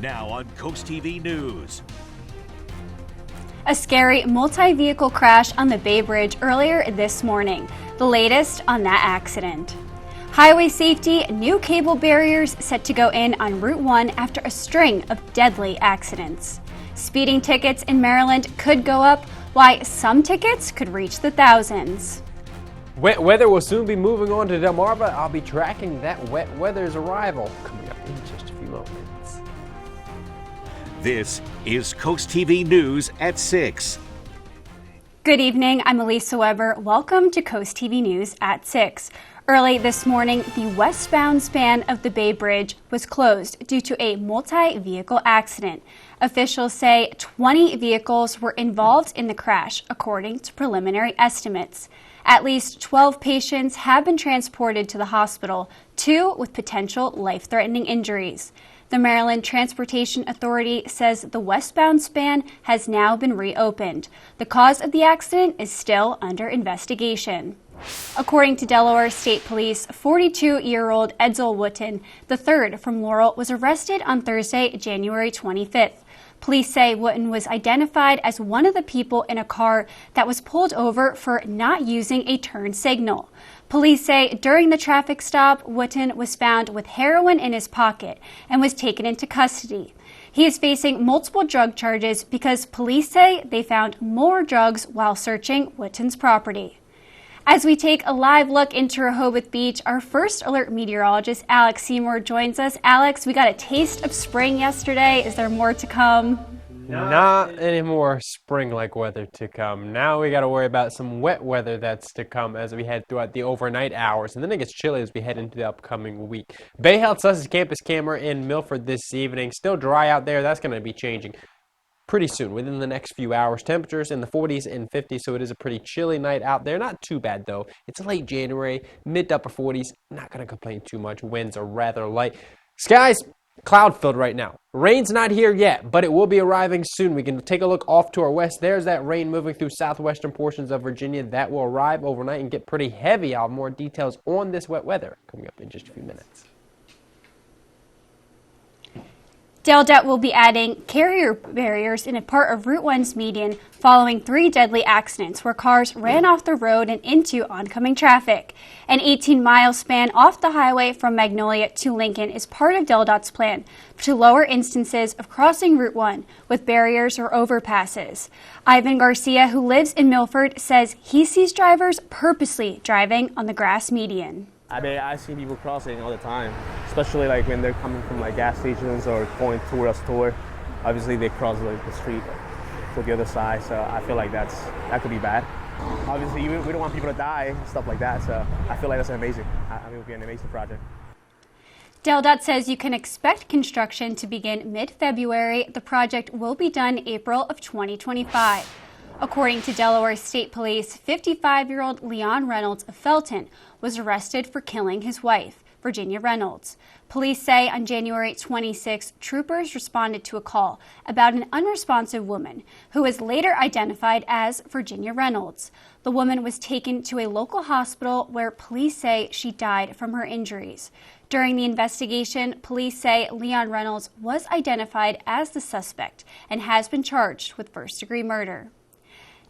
Now on CoastTV News. A scary multi-vehicle crash on the Bay Bridge earlier this morning. The latest on that accident. Highway safety, new cable barriers set to go in on Route 1 after a string of deadly accidents. Speeding tickets in Maryland could go up, why some tickets could reach the thousands. Wet weather will soon be moving on to Delmarva. I'll be tracking that wet weather's arrival coming up in just a few moments. This is CoastTV News at 6. Good evening, I'm Elisa Weber. Welcome to CoastTV News at 6. Early this morning, the westbound span of the Bay Bridge was closed due to a multi-vehicle accident. Officials say 20 vehicles were involved in the crash, according to preliminary estimates. At least 12 patients have been transported to the hospital, 2 with potential life-threatening injuries. The Maryland Transportation Authority says the westbound span has now been reopened. The cause of the accident is still under investigation. According to Delaware State Police, 42-year-old Edsel Wooten, the third from Laurel, was arrested on Thursday, January 25th. Police say Wooten was identified as one of the people in a car that was pulled over for not using a turn signal. Police say during the traffic stop, Wooten was found with heroin in his pocket and was taken into custody. He is facing multiple drug charges because police say they found more drugs while searching Wooten's property. As we take a live look into Rehoboth Beach, our first alert meteorologist, Alex Seymour, joins us. Alex, we got a taste of spring yesterday. Is there more to come? Not any more spring-like weather to come. Now we got to worry about some wet weather that's to come as we head throughout the overnight hours. And then it gets chilly as we head into the upcoming week. Bay Health Sussex campus camera in Milford this evening. Still dry out there. That's going to be changing pretty soon, within the next few hours. Temperatures in the 40s and 50s, so it is a pretty chilly night out there. Not too bad, though. It's late January, mid to upper 40s. Not going to complain too much. Winds are rather light. Skies cloud-filled right now. Rain's not here yet, but it will be arriving soon. We can take a look off to our west. There's that rain moving through southwestern portions of Virginia. That will arrive overnight and get pretty heavy. I'll have more details on this wet weather coming up in just a few minutes. Delta will be adding carrier barriers in a part of Route 1's median following 3 deadly accidents where cars ran off the road and into oncoming traffic. An 18-mile span off the highway from Magnolia to Lincoln is part of DelDOT's plan to lower instances of crossing Route 1 with barriers or overpasses. Ivan Garcia, who lives in Milford, says he sees drivers purposely driving on the grass median. I see people crossing all the time, especially like when they're coming from like gas stations or going toward a store. Obviously they cross like the street to the other side, so I feel like that could be bad. Obviously we don't want people to die and stuff like that, so I feel like that's amazing. I mean, it would be an amazing project. DelDOT says you can expect construction to begin mid-February. The project will be done April of 2025. According to Delaware State Police, 55-year-old Leon Reynolds of Felton was arrested for killing his wife, Virginia Reynolds. Police say on January 26, troopers responded to a call about an unresponsive woman who was later identified as Virginia Reynolds. The woman was taken to a local hospital where police say she died from her injuries. During the investigation, police say Leon Reynolds was identified as the suspect and has been charged with first-degree murder.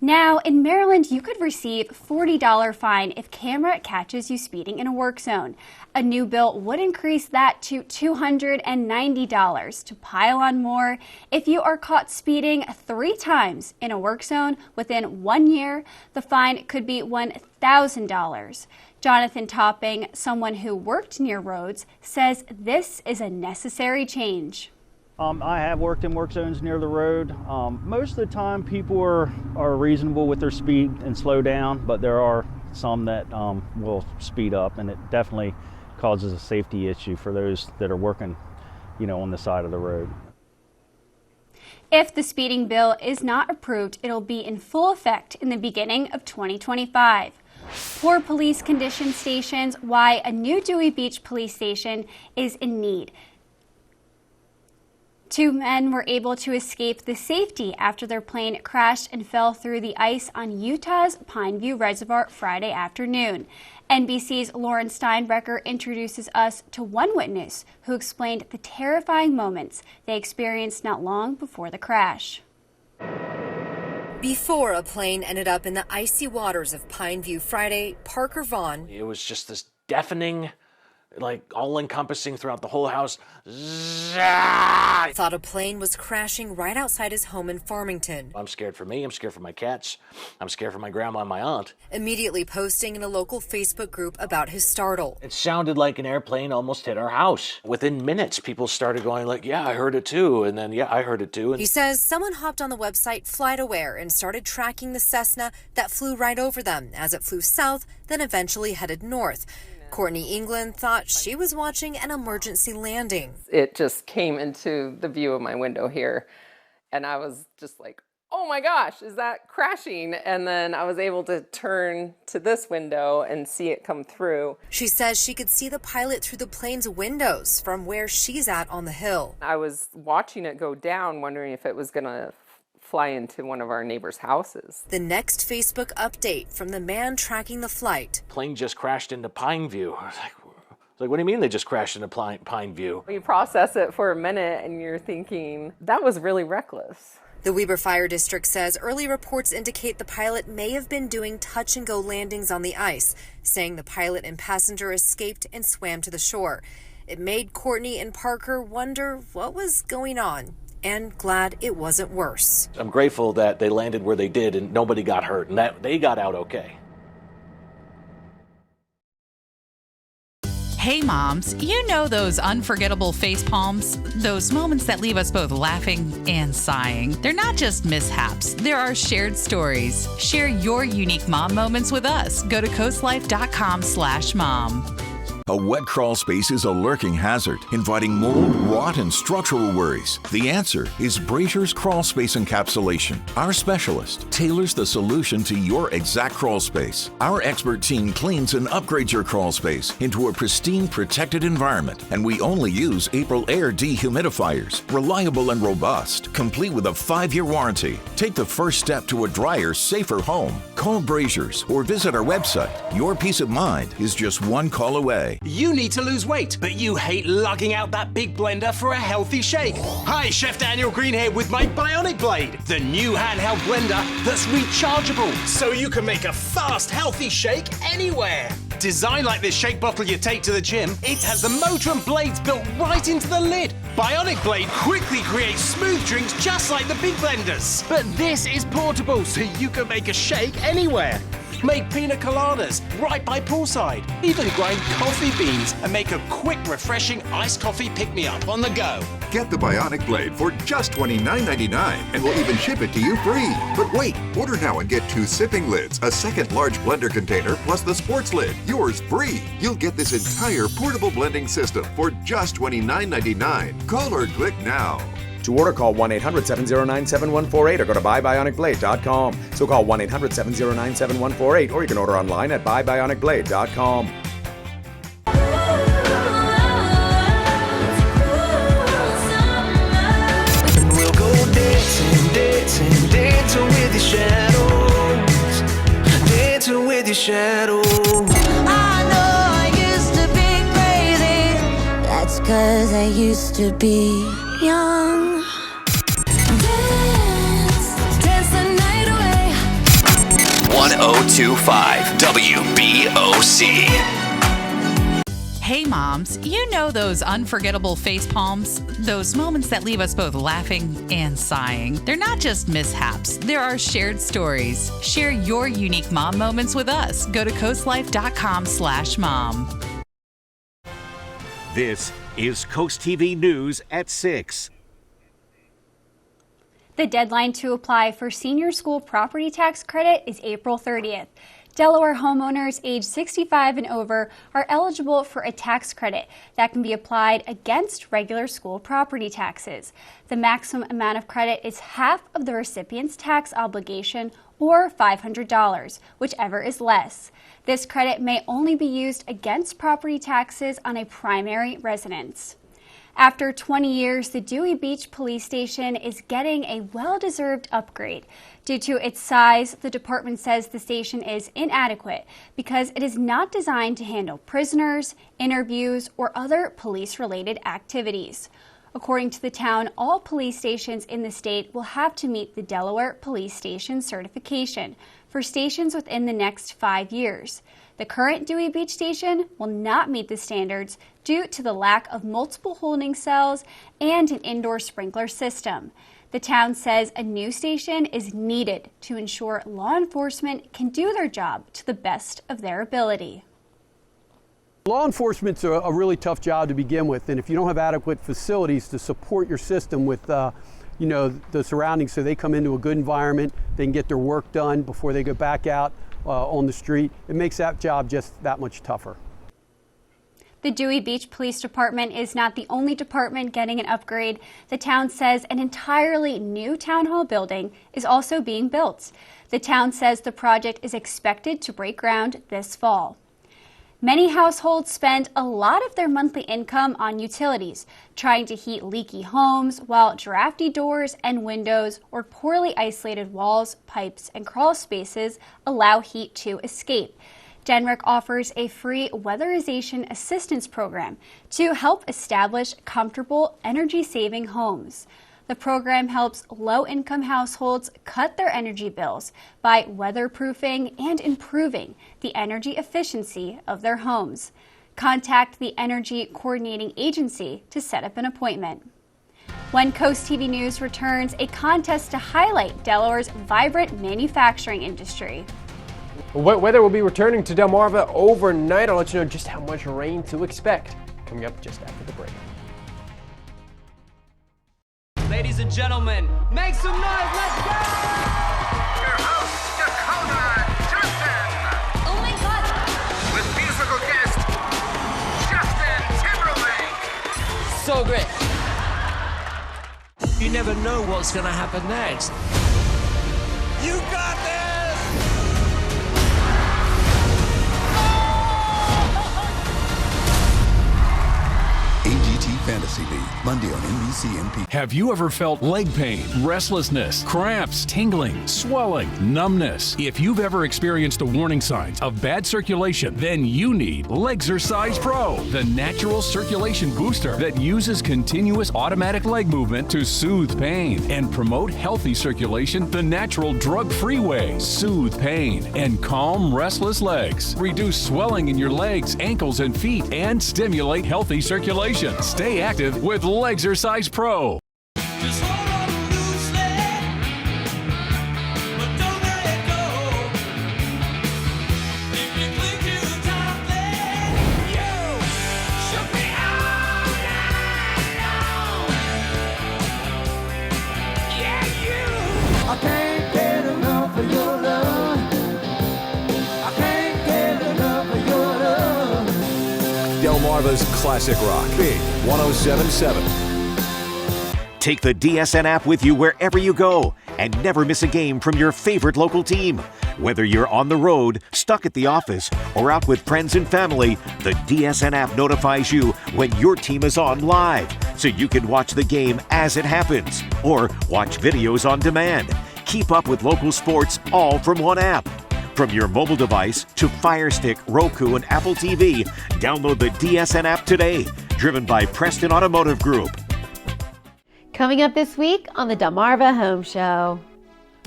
Now, in Maryland, you could receive a $40 fine if camera catches you speeding in a work zone. A new bill would increase that to $290 to pile on more. If you are caught speeding 3 times in a work zone within 1 year, the fine could be $1,000. Jonathan Topping, someone who worked near roads, says this is a necessary change. I have worked in work zones near the road. Most of the time people are reasonable with their speed and slow down, but there are some that will speed up, and it definitely causes a safety issue for those that are working, on the side of the road. If the speeding bill is not approved, it'll be in full effect in the beginning of 2025. Poor police condition stations, why a new Dewey Beach police station is in need. Two men were able to escape the safety after their plane crashed and fell through the ice on Utah's Pineview Reservoir Friday afternoon. NBC's Lauren Steinbrecher introduces us to one witness who explained the terrifying moments they experienced not long before the crash. Before a plane ended up in the icy waters of Pineview Friday, Parker Vaughn. It was just this deafening, like all-encompassing throughout the whole house. Thought a plane was crashing right outside his home in Farmington. I'm scared for me, I'm scared for my cats, I'm scared for my grandma and my aunt. Immediately posting in a local Facebook group about his startle. It sounded like an airplane almost hit our house. Within minutes, people started going like, yeah, I heard it too, and then, yeah, I heard it too. He says someone hopped on the website FlightAware and started tracking the Cessna that flew right over them as it flew south, then eventually headed north. Courtney England thought she was watching an emergency landing. It just came into the view of my window here, and I was just like, oh my gosh, is that crashing? And then I was able to turn to this window and see it come through. She says she could see the pilot through the plane's windows from where she's at on the hill. I was watching it go down, wondering if it was going to fly into one of our neighbors' houses. The next Facebook update from the man tracking the flight. Plane just crashed into Pineview. I was like, what do you mean they just crashed into Pineview? You process it for a minute and you're thinking, that was really reckless. The Weber Fire District says early reports indicate the pilot may have been doing touch-and-go landings on the ice, saying the pilot and passenger escaped and swam to the shore. It made Courtney and Parker wonder what was going on, and glad it wasn't worse. I'm grateful that they landed where they did and nobody got hurt and that they got out okay. Hey moms, you know those unforgettable face palms? Those moments that leave us both laughing and sighing. They're not just mishaps, there are shared stories. Share your unique mom moments with us. Go to coastlife.com/mom. A wet crawl space is a lurking hazard, inviting mold, rot, and structural worries. The answer is Brazier's Crawl Space Encapsulation. Our specialist tailors the solution to your exact crawl space. Our expert team cleans and upgrades your crawl space into a pristine, protected environment, and we only use April Air dehumidifiers, reliable and robust, complete with a 5-year warranty. Take the first step to a drier, safer home. Call Brazier's or visit our website. Your peace of mind is just one call away. You need to lose weight, but you hate lugging out that big blender for a healthy shake. Hi, Chef Daniel Green here with my Bionic Blade, the new handheld blender that's rechargeable, so you can make a fast, healthy shake anywhere. Designed like this shake bottle you take to the gym, it has the motor and blades built right into the lid. Bionic Blade quickly creates smooth drinks just like the big blenders. But this is portable, so you can make a shake anywhere. Make pina coladas right by poolside. Even grind coffee beans and make a quick, refreshing iced coffee pick-me-up on the go. Get the Bionic Blade for just $29.99 and we'll even ship it to you free. But wait, order now and get 2 sipping lids, a second large blender container, plus the sports lid. Yours free. You'll get this entire portable blending system for just $29.99. Call or click now. To order, call 1-800-709-7148 or go to buybionicblade.com. So call 1-800-709-7148 or you can order online at buybionicblade.com. We'll go dancing, dancing, dancing with your shadows. Dancing with your shadows. I know I used to be crazy. That's 'cause I used to be young. Dance, dance the night away. 1025 WBOC. Hey moms, you know those unforgettable face palms? Those moments that leave us both laughing and sighing. They're not just mishaps, there are shared stories. Share your unique mom moments with us. Go to coastlife.com/mom. This is Coast TV News at 6. The deadline to apply for senior school property tax credit is April 30th. Delaware homeowners age 65 and over are eligible for a tax credit that can be applied against regular school property taxes. The maximum amount of credit is half of the recipient's tax obligation, or $500, whichever is less. This credit may only be used against property taxes on a primary residence. After 20 years, the Dewey Beach Police Station is getting a well-deserved upgrade. Due to its size, the department says the station is inadequate because it is not designed to handle prisoners, interviews, or other police-related activities. According to the town, all police stations in the state will have to meet the Delaware Police Station certification for stations within the next 5 years. The current Dewey Beach Station will not meet the standards due to the lack of multiple holding cells and an indoor sprinkler system. The town says a new station is needed to ensure law enforcement can do their job to the best of their ability. Law enforcement's a really tough job to begin with, and if you don't have adequate facilities to support your system with the surroundings, so they come into a good environment, they can get their work done before they go back out on the street, it makes that job just that much tougher. The Dewey Beach Police Department is not the only department getting an upgrade. The town says an entirely new town hall building is also being built. The town says the project is expected to break ground this fall. Many households spend a lot of their monthly income on utilities, trying to heat leaky homes, while drafty doors and windows or poorly isolated walls, pipes, and crawl spaces allow heat to escape. Denrick offers a free weatherization assistance program to help establish comfortable, energy-saving homes. The program helps low-income households cut their energy bills by weatherproofing and improving the energy efficiency of their homes. Contact the Energy Coordinating Agency to set up an appointment. When Coast TV News returns, a contest to highlight Delaware's vibrant manufacturing industry. Wet weather will be returning to Delmarva overnight. I'll let you know just how much rain to expect coming up just after the break. Ladies and gentlemen, make some noise, let's go! Your host, Dakota Johnson. Oh my God! With musical guest, Justin Timberlake. So great. You never know what's going to happen next. You got this! AGT Fantasy League, Monday on NBC MP. Have you ever felt leg pain, restlessness, cramps, tingling, swelling, numbness? If you've ever experienced the warning signs of bad circulation, then you need Legzercise Pro, the natural circulation booster that uses continuous automatic leg movement to soothe pain and promote healthy circulation the natural drug-free way. Soothe pain and calm restless legs. Reduce swelling in your legs, ankles, and feet, and stimulate healthy circulation. Stay active with Legzercise Pro. I can't get enough of your love. I can't get enough of your love. Delmarva's classic rock, Big 107.7. Take the DSN app with you wherever you go and never miss a game from your favorite local team. Whether you're on the road, stuck at the office, or out with friends and family, the DSN app notifies you when your team is on live, so you can watch the game as it happens or watch videos on demand. Keep up with local sports all from one app. From your mobile device to Fire Stick, Roku, and Apple TV, download the DSN app today. Driven by Preston Automotive Group. Coming up this week on the Delmarva Home Show.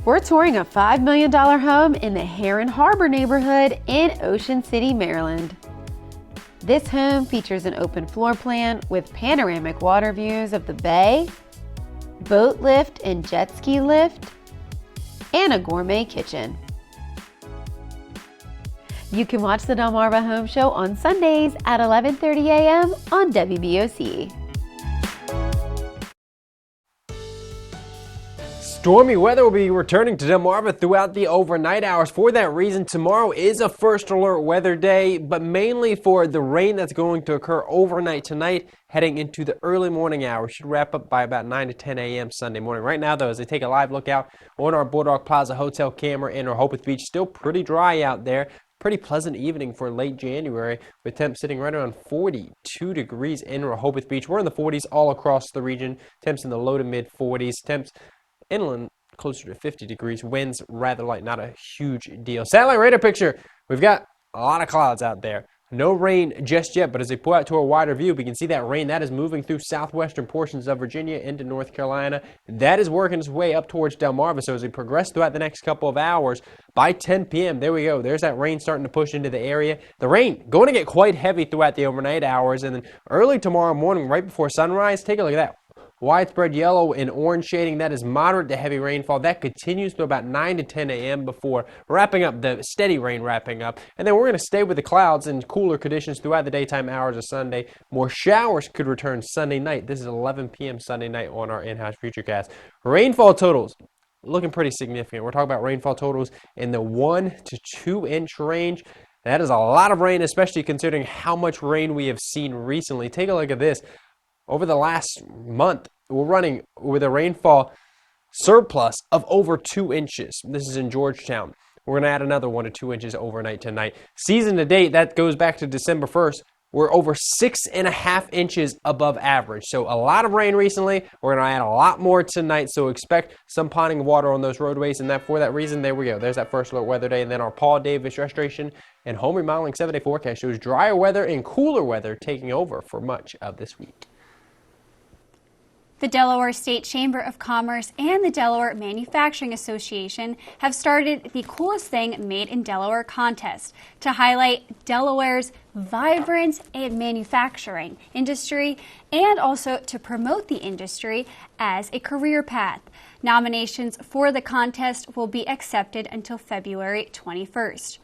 We're touring a $5 million home in the Heron Harbor neighborhood in Ocean City, Maryland. This home features an open floor plan with panoramic water views of the bay, boat lift and jet ski lift, and a gourmet kitchen. You can watch the Delmarva Home Show on Sundays at 11:30 a.m. on WBOC. Stormy weather will be returning to Delmarva throughout the overnight hours. For that reason, tomorrow is a first alert weather day, but mainly for the rain that's going to occur overnight tonight, heading into the early morning hours. Should wrap up by about 9 to 10 a.m. Sunday morning. Right now, though, as I take a live look out on our Bulldog Plaza Hotel camera in Rehoboth Beach, still pretty dry out there. pretty pleasant evening for late January, with temps sitting right around 42 degrees in Rehoboth Beach. We're in the 40s all across the region. Temps in the low to mid 40s. Temps inland closer to 50 degrees. Winds rather light, not a huge deal. Satellite radar picture. We've got a lot of clouds out there. No rain just yet, but as we pull out to a wider view, we can see that rain that is moving through southwestern portions of Virginia into North Carolina. That is working its way up towards Delmarva. So as we progress throughout the next couple of hours, by 10 p.m., there we go. There's that rain starting to push into the area. The rain going to get quite heavy throughout the overnight hours. And then early tomorrow morning, right before sunrise, take a look at that. Widespread yellow and orange shading, that is moderate to heavy rainfall. That continues to about 9 to 10 a.m. before wrapping up, the steady rain wrapping up. And then we're going to stay with the clouds and cooler conditions throughout the daytime hours of Sunday. More showers could return Sunday night. This is 11 p.m. Sunday night on our in-house futurecast. Rainfall totals looking pretty significant. We're talking about rainfall totals in the 1 to 2 inch range. That is a lot of rain, especially considering how much rain we have seen recently. Take a look at this. Over the last month, we're running with a rainfall surplus of over 2 inches. This is in Georgetown. We're going to add another 1 to 2 inches overnight tonight. Season to date, that goes back to December 1st. We're over 6.5 inches above average. So a lot of rain recently. We're going to add a lot more tonight. So expect some ponding of water on those roadways. And for that reason, there we go. There's that first alert weather day. And then our Paul Davis Restoration and Home Remodeling 7-day forecast shows drier weather and cooler weather taking over for much of this week. The Delaware State Chamber of Commerce and the Delaware Manufacturing Association have started the Coolest Thing Made in Delaware contest to highlight Delaware's vibrant manufacturing industry and also to promote the industry as a career path. Nominations for the contest will be accepted until February 21st.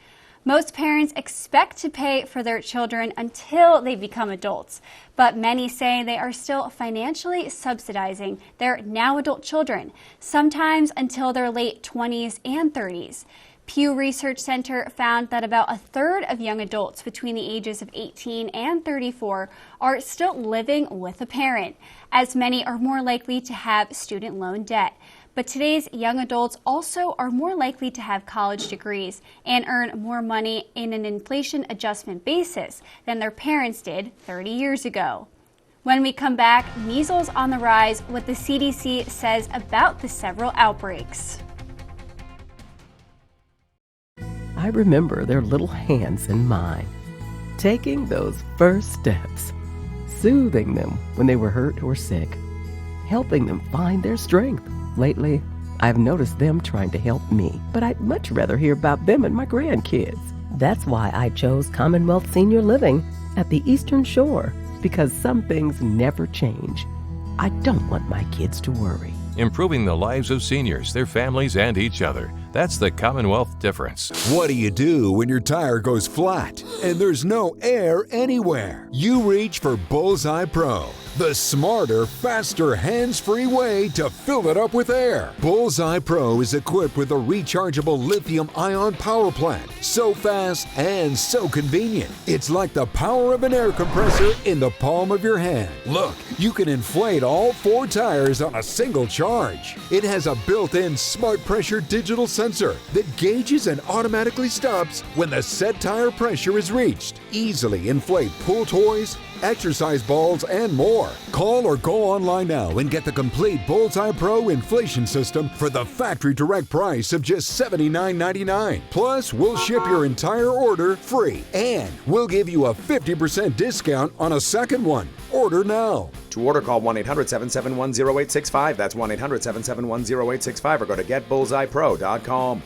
Most parents expect to pay for their children until they become adults, but many say they are still financially subsidizing their now adult children, sometimes until their late 20s and 30s. Pew Research Center found that about a third of young adults between the ages of 18 and 34 are still living with a parent, as many are more likely to have student loan debt. But today's young adults also are more likely to have college degrees and earn more money in an inflation adjustment basis than their parents did 30 years ago. When we come back, measles on the rise, what the CDC says about the several outbreaks. I remember their little hands in mine, taking those first steps, soothing them when they were hurt or sick, helping them find their strength. Lately, I've noticed them trying to help me, but I'd much rather hear about them and my grandkids. That's why I chose Commonwealth Senior Living at the Eastern Shore, because some things never change. I don't want my kids to worry. Improving the lives of seniors, their families, and each other. That's the Commonwealth difference. What do you do when your tire goes flat and there's no air anywhere? You reach for Bullseye Pro, the smarter, faster, hands-free way to fill it up with air. Bullseye Pro is equipped with a rechargeable lithium-ion power plant. So fast and so convenient. It's like the power of an air compressor in the palm of your hand. Look, you can inflate all 4 tires on a single charge. It has a built-in smart pressure digital sensor that gauges and automatically stops when the set tire pressure is reached. Easily inflate pool toys, exercise balls, and more. Call or go online now and get the complete Bullseye Pro inflation system for the factory direct price of just $79.99. Plus, we'll ship your entire order free, and we'll give you a 50% discount on a second one. Order now. To order, call 1-800-771-0865. That's 1-800-771-0865 or go to getbullseyepro.com.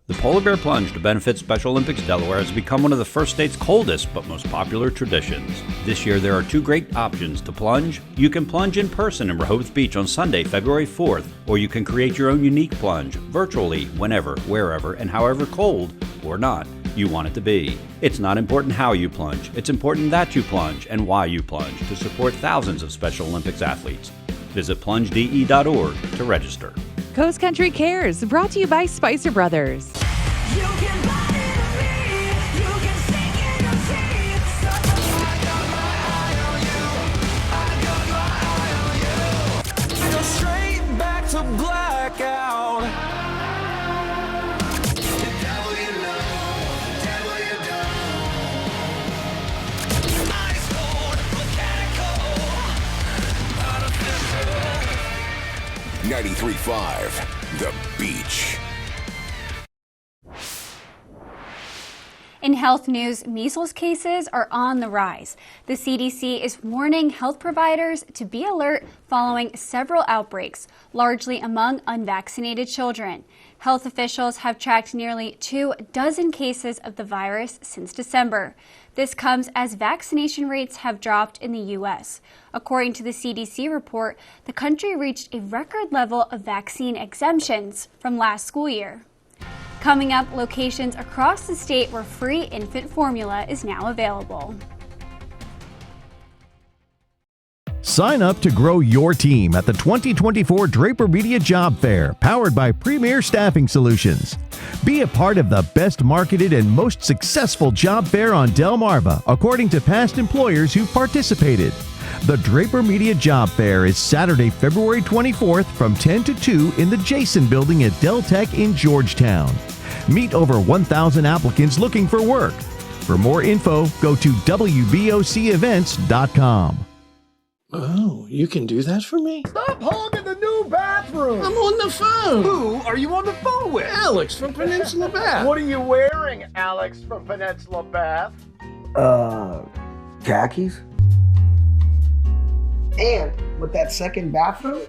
The Polar Bear Plunge to benefit Special Olympics Delaware has become one of the first state's coldest but most popular traditions. This year there are 2 great options to plunge. You can plunge in person in Rehoboth Beach on Sunday, February 4th, or you can create your own unique plunge virtually whenever, wherever, and however cold or not you want it to be. It's not important how you plunge, it's important that you plunge and why you plunge to support thousands of Special Olympics athletes. Visit plungede.org to register. Coast Country Cares, brought to you by Spicer Brothers. Straight back to blackout. 93.5 The Beach. In health news, measles cases are on the rise. The CDC is warning health providers to be alert following several outbreaks, largely among unvaccinated children. Health officials have tracked nearly 24 cases of the virus since December. This comes as vaccination rates have dropped in the U.S. According to the CDC report, the country reached a record level of vaccine exemptions from last school year. Coming up, locations across the state where free infant formula is now available. Sign up to grow your team at the 2024 Draper Media Job Fair, powered by Premier Staffing Solutions. Be a part of the best marketed and most successful job fair on Delmarva, according to past employers who participated. The Draper Media Job Fair is Saturday, February 24th from 10 to 2 in the Jason Building at Del Tech in Georgetown. Meet over 1,000 applicants looking for work. For more info, go to wbocevents.com. Oh, you can do that for me? Stop hogging the new bathroom! I'm on the phone! Who are you on the phone with? Alex from Peninsula Bath. What are you wearing, Alex from Peninsula Bath? Khakis? And with that second bathroom,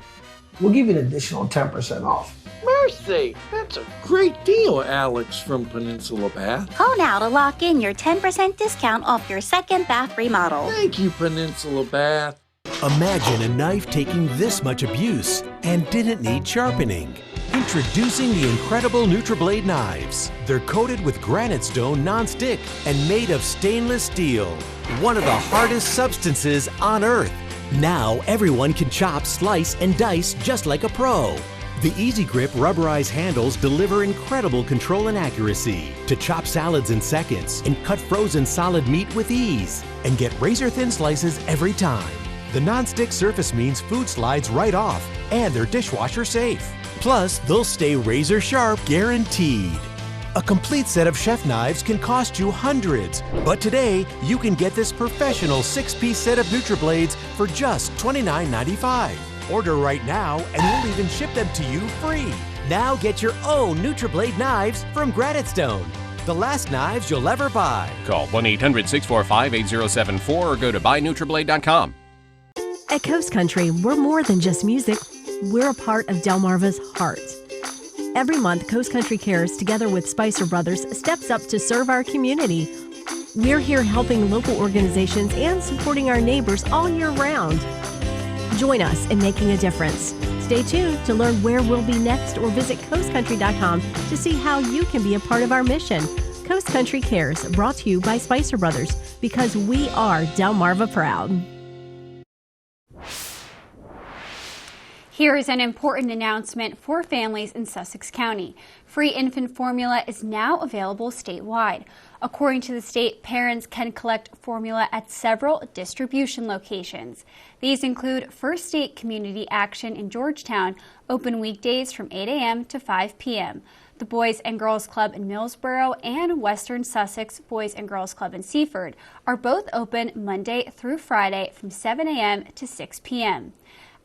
we'll give you an additional 10% off. Mercy! That's a great deal, Alex from Peninsula Bath. Call now to lock in your 10% discount off your second bath remodel. Thank you, Peninsula Bath. Imagine a knife taking this much abuse and didn't need sharpening. Introducing the incredible NutriBlade knives. They're coated with granite stone non-stick and made of stainless steel, one of the hardest substances on Earth. Now everyone can chop, slice, and dice just like a pro. The Easy Grip rubberized handles deliver incredible control and accuracy to chop salads in seconds and cut frozen solid meat with ease and get razor-thin slices every time. The non-stick surface means food slides right off and they're dishwasher safe. Plus, they'll stay razor sharp guaranteed. A complete set of chef knives can cost you hundreds, but today you can get this professional 6-piece set of NutriBlades for just $29.95. Order right now and we'll even ship them to you free. Now get your own NutriBlade knives from Granite Stone, the last knives you'll ever buy. Call 1-800-645-8074 or go to buynutriblade.com. At Coast Country, we're more than just music. We're a part of Delmarva's heart. Every month, Coast Country Cares, together with Spicer Brothers, steps up to serve our community. We're here helping local organizations and supporting our neighbors all year round. Join us in making a difference. Stay tuned to learn where we'll be next or visit coastcountry.com to see how you can be a part of our mission. Coast Country Cares, brought to you by Spicer Brothers, because we are Delmarva proud. Here is an important announcement for families in Sussex County. Free infant formula is now available statewide. According to the state, parents can collect formula at several distribution locations. These include First State Community Action in Georgetown, open weekdays from 8 a.m. to 5 p.m. The Boys and Girls Club in Millsboro and Western Sussex Boys and Girls Club in Seaford are both open Monday through Friday from 7 a.m. to 6 p.m.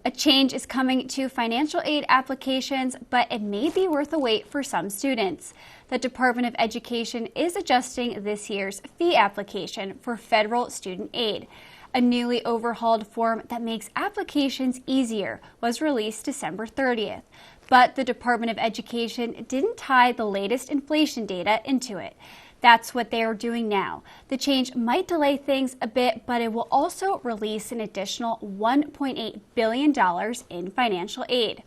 A change is coming to financial aid applications, but it may be worth a wait for some students. The Department of Education is adjusting this year's fee application for federal student aid. A newly overhauled form that makes applications easier was released December 30th. But the Department of Education didn't tie the latest inflation data into it. That's what they are doing now. The change might delay things a bit, but it will also release an additional $1.8 billion in financial aid.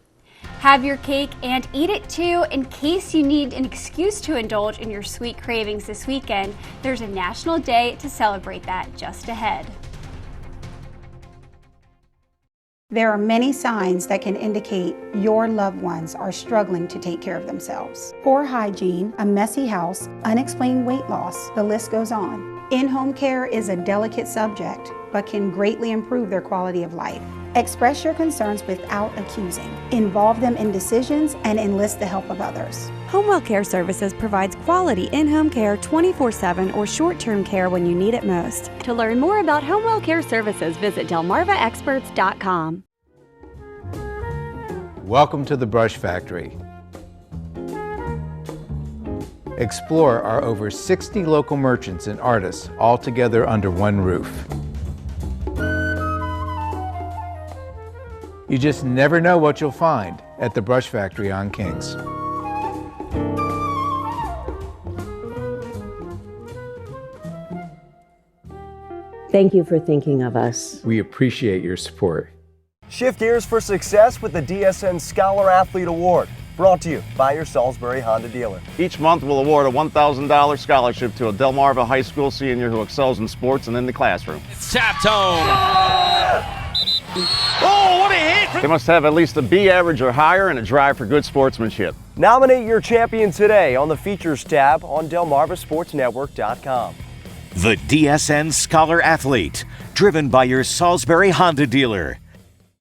Have your cake and eat it too. In case you need an excuse to indulge in your sweet cravings this weekend, there's a national day to celebrate that just ahead. There are many signs that can indicate your loved ones are struggling to take care of themselves. Poor hygiene, a messy house, unexplained weight loss, the list goes on. In-home care is a delicate subject, but can greatly improve their quality of life. Express your concerns without accusing. Involve them in decisions and enlist the help of others. Homewell Care Services provides quality in-home care 24/7 or short-term care when you need it most. To learn more about Homewell Care Services, visit delmarvaexperts.com. Welcome to the Brush Factory. Explore our over 60 local merchants and artists all together under one roof. You just never know what you'll find at the Brush Factory on Kings. Thank you for thinking of us. We appreciate your support. Shift gears for success with the DSN Scholar Athlete Award, brought to you by your Salisbury Honda dealer. Each month we'll award a $1,000 scholarship to a Delmarva High School senior who excels in sports and in the classroom. It's tapped home. Oh, what a hit! They must have at least a B average or higher and a drive for good sportsmanship. Nominate your champion today on the Features tab on DelmarvaSportsNetwork.com. The DSN Scholar Athlete, driven by your Salisbury Honda dealer.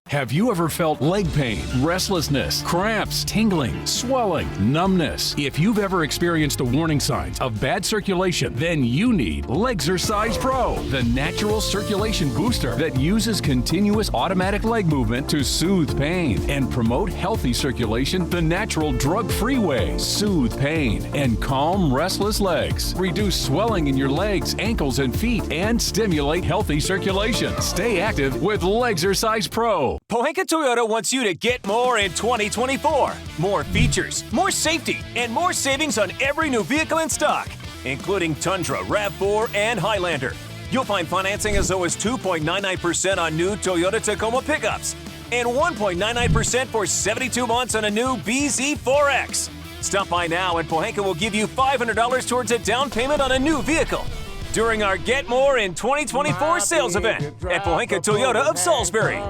Have you ever felt leg pain, restlessness, cramps, tingling, swelling, numbness? If you've ever experienced the warning signs of bad circulation, then you need Legzercise Pro, the natural circulation booster that uses continuous automatic leg movement to soothe pain and promote healthy circulation the natural drug-free way. Soothe pain and calm restless legs. Reduce swelling in your legs, ankles, and feet, and stimulate healthy circulation. Stay active with Legzercise Pro. Pohanka Toyota wants you to get more in 2024. More features, more safety, and more savings on every new vehicle in stock, including Tundra, RAV4, and Highlander. You'll find financing as low as 2.99% on new Toyota Tacoma pickups and 1.99% for 72 months on a new BZ4X. Stop by now and Pohanka will give you $500 towards a down payment on a new vehicle during our Get More in 2024 sales event at Pohanka Toyota of Salisbury.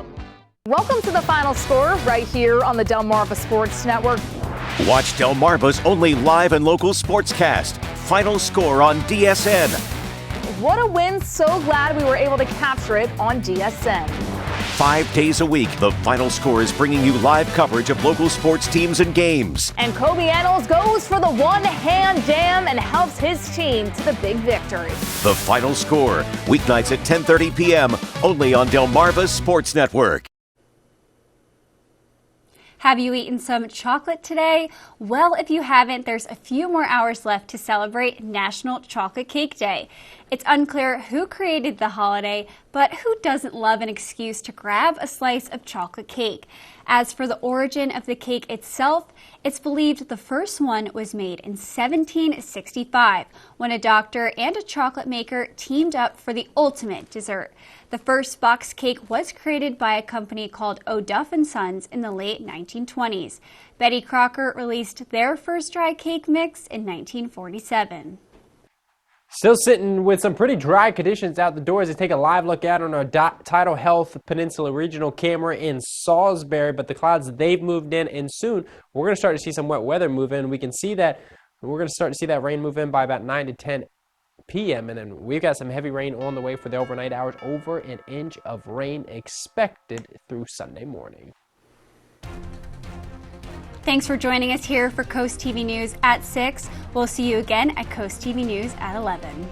Welcome to the final score right here on the Delmarva Sports Network. Watch Delmarva's only live and local sportscast. Final score on DSN. What a win. So glad we were able to capture it on DSN. 5 days a week, the final score is bringing you live coverage of local sports teams and games. And Kobe Annals goes for the one-hand jam and helps his team to the big victory. The final score, weeknights at 10:30 p.m., only on Delmarva's Sports Network. Have you eaten some chocolate today? Well, if you haven't, there's a few more hours left to celebrate National Chocolate Cake Day. It's unclear who created the holiday, but who doesn't love an excuse to grab a slice of chocolate cake? As for the origin of the cake itself, it's believed the first one was made in 1765 when a doctor and a chocolate maker teamed up for the ultimate dessert. The first box cake was created by a company called O'Duff & Sons in the late 1920s. Betty Crocker released their first dry cake mix in 1947. Still sitting with some pretty dry conditions out the doors. Let's take a live look out on our Tidal Health Peninsula Regional camera in Salisbury, but the clouds, they've moved in, and soon we're going to start to see some wet weather move in. We can see that we're going to start to see that rain move in by about 9 to 10 p.m. and then we've got some heavy rain on the way for the overnight hours. Over an inch of rain expected through Sunday morning. Thanks for joining us here for Coast TV News at 6. We'll see you again at Coast TV News at 11.